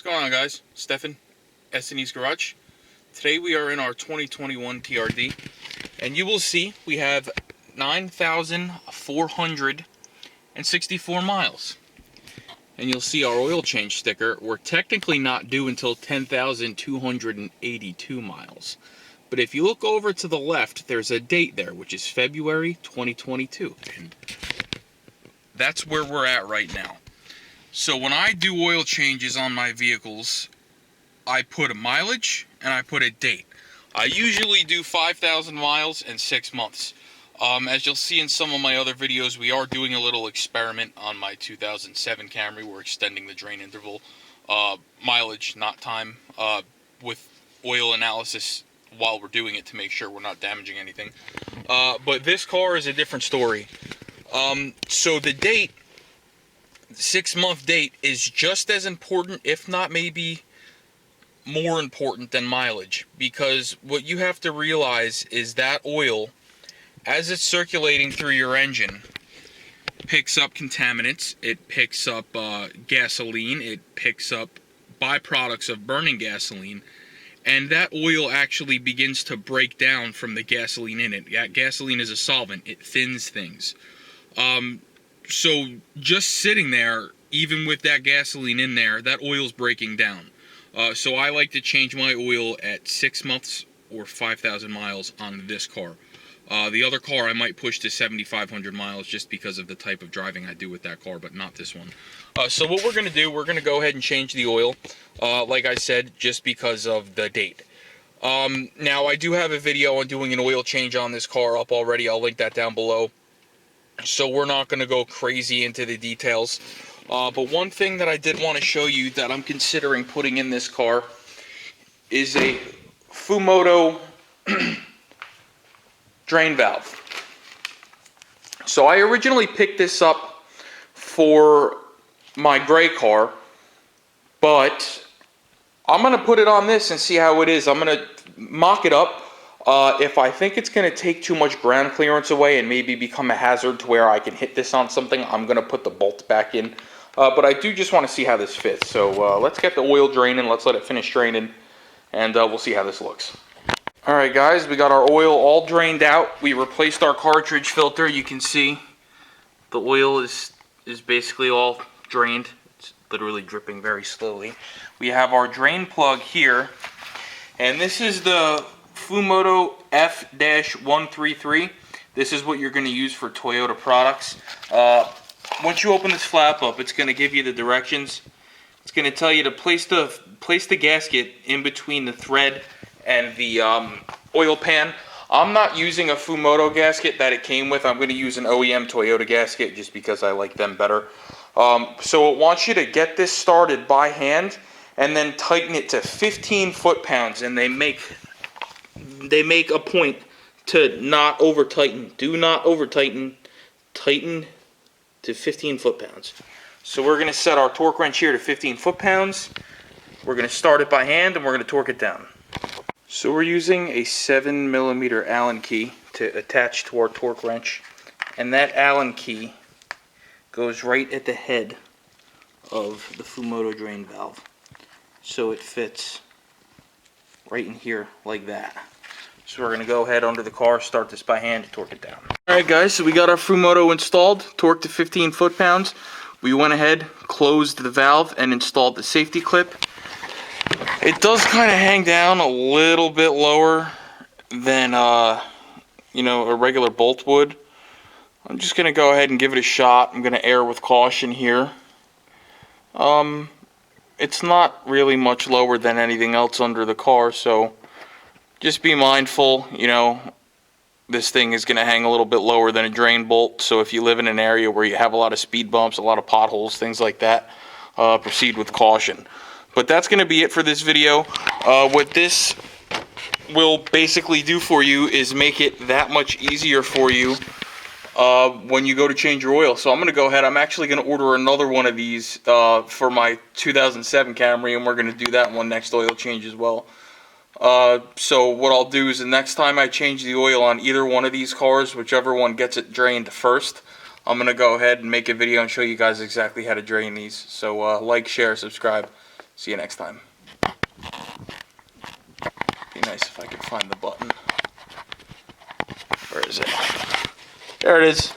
What's going on, guys? Stefan, S&E's Garage. Today we are in our 2021 TRD, and you will see we have 9,464 miles. And you'll see our oil change sticker. We're technically not due until 10,282 miles. But if you look over to the left, there's a date there, which is February 2022. And that's where we're at right now. So when I do oil changes on my vehicles, I put a mileage and I put a date. I usually do 5,000 miles and 6 months. As you'll see in some of my other videos, we are doing a little experiment on my 2007 Camry. We're extending the drain interval, mileage, not time, with oil analysis while we're doing it to make sure we're not damaging anything. But this car is a different story. So the date, 6-month date, is just as important, if not maybe more important than mileage, because what you have to realize is that oil, as it's circulating through your engine, picks up contaminants, it picks up gasoline, it picks up byproducts of burning gasoline, and that oil actually begins to break down from the gasoline in it. Gasoline is a solvent, it thins things. So just sitting there, even with that gasoline in there, that oil's breaking down. So I like to change my oil at 6 months or 5,000 miles on this car. The other car I might push to 7,500 miles just because of the type of driving I do with that car, but not this one. So what we're going to do, we're going to go ahead and change the oil, like I said, just because of the date. Now, I do have a video on doing an oil change on this car up already. I'll link that down below. So we're not going to go crazy into the details. But one thing that I did want to show you that I'm considering putting in this car is a Fumoto drain valve. So I originally picked this up for my gray car, but I'm going to put it on this and see how it is. I'm going to mock it up. If I think it's going to take too much ground clearance away and maybe become a hazard to where I can hit this on something, I'm going to put the bolt back in. But I do just want to see how this fits. So let's get the oil draining, let's let it finish draining, and we'll see how this looks. Alright guys, we got our oil all drained out. We replaced our cartridge filter. You can see the oil is basically all drained. It's literally dripping very slowly. We have our drain plug here, and this is the Fumoto F-133. This is what you're going to use for Toyota products. Once you open this flap up, it's going to give you the directions. It's going to tell you to place the gasket in between the thread and the oil pan. I'm not using a Fumoto gasket that it came with. I'm going to use an OEM Toyota gasket just because I like them better. So it wants you to get this started by hand and then tighten it to 15 foot-pounds, and they make a point to not over tighten. Do not over tighten. Tighten to 15 foot-pounds. So we're going to set our torque wrench here to 15 foot-pounds. We're going to start it by hand and we're going to torque it down. So we're using a 7mm Allen key to attach to our torque wrench, and that Allen key goes right at the head of the Fumoto drain valve. So it fits right in here like that. So we're going to go ahead under the car, start this by hand, and torque it down. Alright guys, so we got our Fumoto installed, torqued to 15 foot-pounds. We went ahead, closed the valve, and installed the safety clip. It does kind of hang down a little bit lower than, you know, a regular bolt would. I'm just going to go ahead and give it a shot. I'm going to err with caution here. It's not really much lower than anything else under the car, so just be mindful, you know, this thing is going to hang a little bit lower than a drain bolt, so if you live in an area where you have a lot of speed bumps, a lot of potholes, things like that, proceed with caution. But that's going to be it for this video. What this will basically do for you is make it that much easier for you when you go to change your oil. So I'm going to go ahead, I'm actually going to order another one of these for my 2007 Camry, and we're going to do that one next oil change as well. So what I'll do is the next time I change the oil on either one of these cars, whichever one gets it drained first, I'm going to go ahead and make a video and show you guys exactly how to drain these. So like, share, subscribe. See you next time. Be nice if I could find the button. Where is it? There it is.